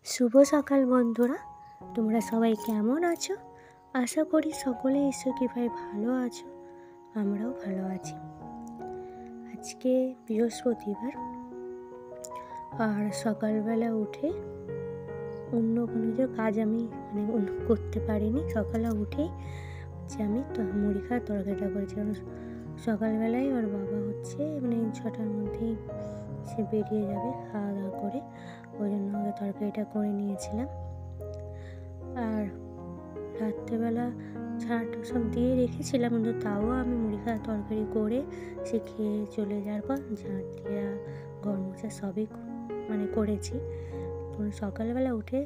শুভ সকাল বন্ধুরা, তোমরা সবাই কেমন আছো? আশা করি সকলে ঈশ্বর কৃপায় ভালো আছো। আমরাও ভালো আছি। আজকে বৃহস্পতিবার, আর সকালবেলা উঠে অন্য কোনো যে কাজ আমি করতে পারিনি। সকালে উঠেই আমি মুড়ি খাওয়ার তরকারিটা করেছি, কারণ সকালবেলায় ওর বাবা 6টার মধ্যেই সে বেরিয়ে যাবে খাওয়া দাওয়া করে, ওই জন্য ওকে তরকারিটা করে নিয়েছিলাম। আর রাত্রেবেলা ঝাঁট সব দিয়ে রেখেছিলাম, কিন্তু তাও আমি মুড়ি খাওয়ার তরকারি করে সে খেয়ে চলে যাওয়ার পর ঝাঁট দেওয়া ঘর মোছা সবই করেছি। সকালবেলা উঠে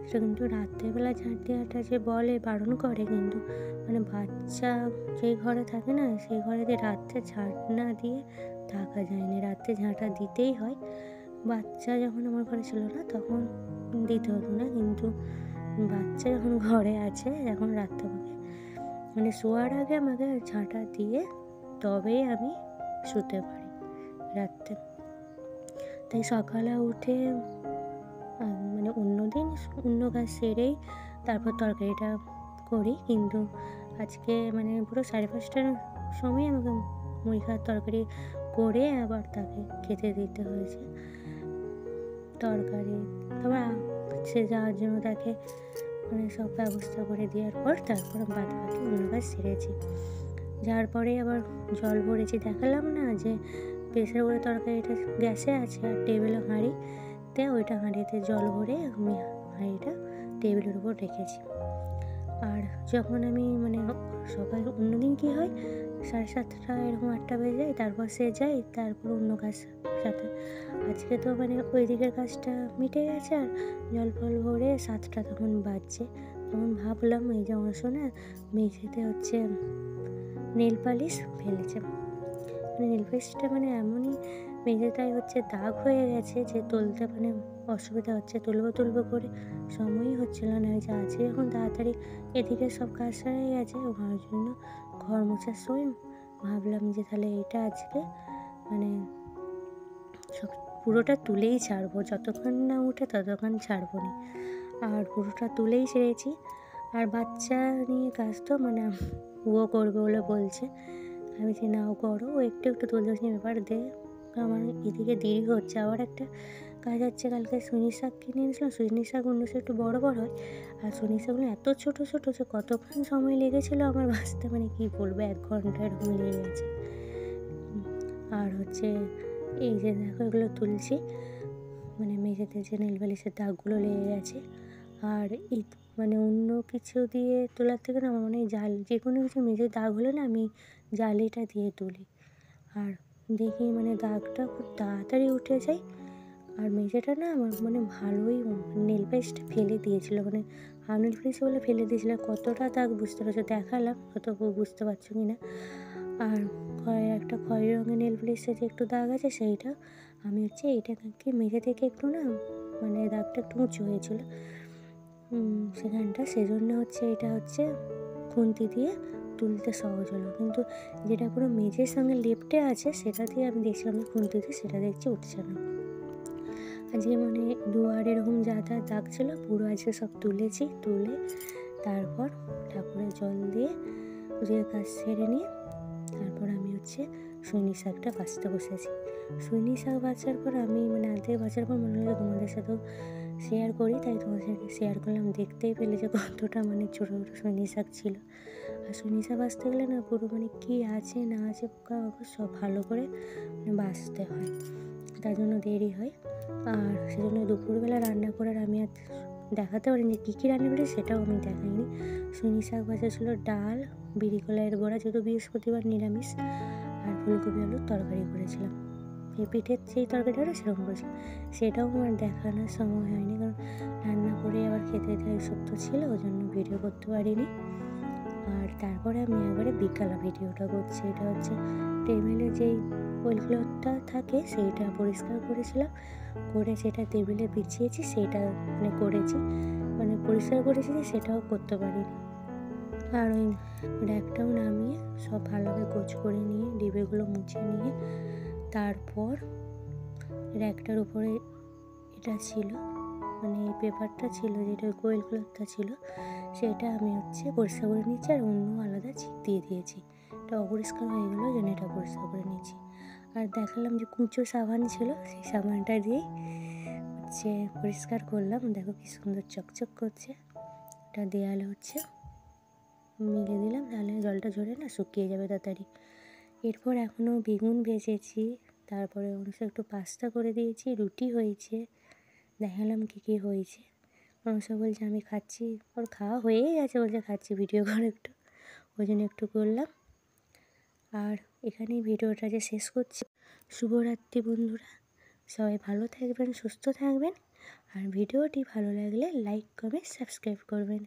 সেটা কিন্তু রাত্রেবেলা ঝাঁট দেওয়াটা যে বলে বারণ করে, কিন্তু বাচ্চা যেই ঘরে থাকে না, সেই ঘরে রাত্রে ঝাঁট না দিয়ে থাকা যায় না। রাত্রে ঝাঁটা দিতেই হয়। বাচ্চা যখন আমার ঘরে ছিল না তখন দিতে হতো না, কিন্তু বাচ্চা যখন ঘরে আছে, এখন রাত্রে শোয়ার আগে আমাকে ঝাঁটা দিয়ে তবেই আমি শুতে পারি রাত্রে। তাই সকালে উঠে অন্যদিন অন্য কাজ সেরেই তারপর তরকারিটা করি, কিন্তু আজকে পুরো 5:30টার সময় আমাকে মুড়ি খাওয়ার তরকারি করে আবার তাকে খেতে দিতে হয়েছে তরকারি। তারপর সে যাওয়ার জন্য তাকে সব ব্যবস্থা করে দেওয়ার পর তারপর বাদ বাকি অন্য কাজ সেরেছি। যাওয়ার পরে আবার জল ভরেছি, দেখালাম না যে প্রেসার করে তরকারিটা গ্যাসে আছে আর টেবিলে হাঁড়িতে, ওইটা হাঁড়িতে জল ভরে আমি হাঁড়িটা টেবিলের উপর রেখেছি। আর যখন আমি সকাল অন্যদিন কী হয়, 7:30 এরকম 8টা বেজে যায়, তারপর সে যায়, তারপর অন্য কাজ সাথে। আজকে তো ওই দিকের কাজটা মিটে গেছে, আর জল ফল ভরে 7টা তখন বাজছে। তখন ভাবলাম এই যে আমার শোনা মেঝেতে নেল পালিশ ফেলেছে। নেল পালিশটা এমনই মেঝেটায় দাগ হয়ে গেছে যে তুলতে অসুবিধা হচ্ছে। তুলবো করে সময়ই হচ্ছিল না। যে আজকে এখন তাড়াতাড়ি এদিকে সব কাজ সারা গেছে, ওর জন্য ঘর মোছার সময় ভাবলাম যে তাহলে এটা আজকে সব পুরোটা তুলেই ছাড়বো, যতক্ষণ না উঠে ততক্ষণ ছাড়বো না। আর পুরোটা তুলেই ছেড়েছি। আর বাচ্চা নিয়ে কাজ তো ও করবে বলে বলছে, আমি যে নাও করো, ও একটু তুলতে ব্যাপার দে। আমার এদিকে দেরি হচ্ছে। আবার একটা কাজ হচ্ছে, কালকে সুইনি শাক কিনে এনেছিলাম। সুইনি শাক অন্য সে একটু বড়ো বড়ো হয়, আর সুইনি শাকগুলো এত ছোটো ছোটো যে কতক্ষণ সময় লেগেছিলো আমার বাঁচতে, কী বলবো, 1 ঘন্টা এরকম লেগে গেছে। আর এই যে দেখো এগুলো তুলছি, মেঝেতে যে নেল পালিশের দাগগুলো লেগে গেছে। আর অন্য কিছু দিয়ে তোলার থেকে না আমার জাল, যে কোনো কিছু মেঝের দাগ হলে না আমি জালিটা দিয়ে তুলি, আর দেখি দাগটা খুব তাড়াতাড়ি উঠে যায়। আর মেঝেটা না আমার ভালোই নেল পালিশটা ফেলে দিয়েছিলো, নেল পালিশ বলে ফেলে দিয়েছিল। কতটা দাগ বুঝতে পারছো, দেখালাম হয়তো বুঝতে পারছো কি না। আর একটা খয়েরি রঙের নেল পালিশের যে একটু দাগ আছে, সেইটা আমি এইটাকে মেঝে থেকে একটু না দাগটা একটু উঁচু হয়েছিল সেখানটা, সেজন্য এটা খুন্তি দিয়ে তুলতে সহজ হলো। কিন্তু যেটা পুরো মেঝের সঙ্গে লেপ্টে আছে সেটা দিয়ে আমি দেখছিলাম খুন্তিতে, সেটা দেখছি উঠছে না। আজকে দুয়ারে এরকম যা দাগ ছিল পুরো আজকে সব তুলেছি। তুলে তারপর ঠাকুরের জল দিয়ে পুজোর কাজ সেরে নিয়ে তারপর আমি সুইনি শাকটা বাছতে বসেছি। সুইনি শাক বাছার পর আমি আর্ধেক বাছার পর মনে হলো তোমাদের সাথেও শেয়ার করি, তাই তোমাদের সাথে শেয়ার করলাম। দেখতেই পেলে যে কতটা ছোটো ছোটো সুইনি শাক ছিল। আর সুইনি শাক বাছতে গেলে না পুরো কী আছে না আছে সব ভালো করে বাছতে হয়, তার জন্য দেরি হয়। আর সেজন্য দুপুরবেলা রান্না করার আমি আর দেখাতে পারিনি যে কী রান্না করি, সেটাও আমি দেখাইনি। সুইনি শাক ভাজা ছিল, ডাল, বিড়ি কলাইয়ের বড়া, যেহেতু বৃহস্পতিবার নিরামিষ, আর ফুলকপি আলুর তরকারি করেছিলাম। এই পিঠের যেই তরকারিটা সেরকম করেছিলাম, সেটাও আমার দেখানোর সময় হয়নি, কারণ রান্না করে আবার খেতে দেওয়া সব তো ছিল, ওই জন্য ভিডিও করতে পারিনি। আর তারপরে আমি একবারে বিকালে ভিডিওটা করছি। এটা টেবিলে যেই ওয়েল ক্লথটা থাকে সেইটা পরিষ্কার করেছিলাম, করে সেটা টেবিলে বিছিয়েছি, সেইটা করেছি, পরিষ্কার করেছি, সেটাও করতে পারিনি। আর ওই র্যাকটাও নামিয়ে সব ভালোভাবে গোছ করে নিয়ে ডিবেগুলো মুছে নিয়ে তারপর র্যাকটার উপরে এটা ছিল মানে এই পেপারটা ছিল যেটা গোল ক্লথটা ছিল, সেটা আমি পরিষ্কার করে নিয়েছি আর অন্য আলাদা ছিট দিয়ে দিয়েছি। এটা অপরিষ্কার হয়ে গেলো, জন্য এটা পরিষ্কার করে নিয়েছি। আর দেখালাম যে কুঁচো সাবান ছিল, সেই সাবানটা দিয়েই পরিষ্কার করলাম। দেখো কি সুন্দর চকচক করছে। এটা দেয়ালে মিলে দিলাম, তাহলে জলটা ঝরে না শুকিয়ে যাবে তাড়াতাড়ি। এরপর এখনও বেগুন ভেজেছি, তারপরে একটু পাস্তা করে দিয়েছি, রুটি হয়েছে। দেখালাম কী হয়েছে। অনুষা বলছে আমি খাচ্ছি, ওর খাওয়া হয়েই গেছে, বলছে খাচ্ছি ভিডিও করে একটু, ওই জন্য একটু করলাম। আর এখানেই ভিডিওটা শেষ করছি। শুভরাত্রি বন্ধুরা, সবাই ভালো থাকবেন, সুস্থ থাকবেন। আর ভিডিওটি ভালো লাগলে লাইক, কমেন্ট, সাবস্ক্রাইব করবেন।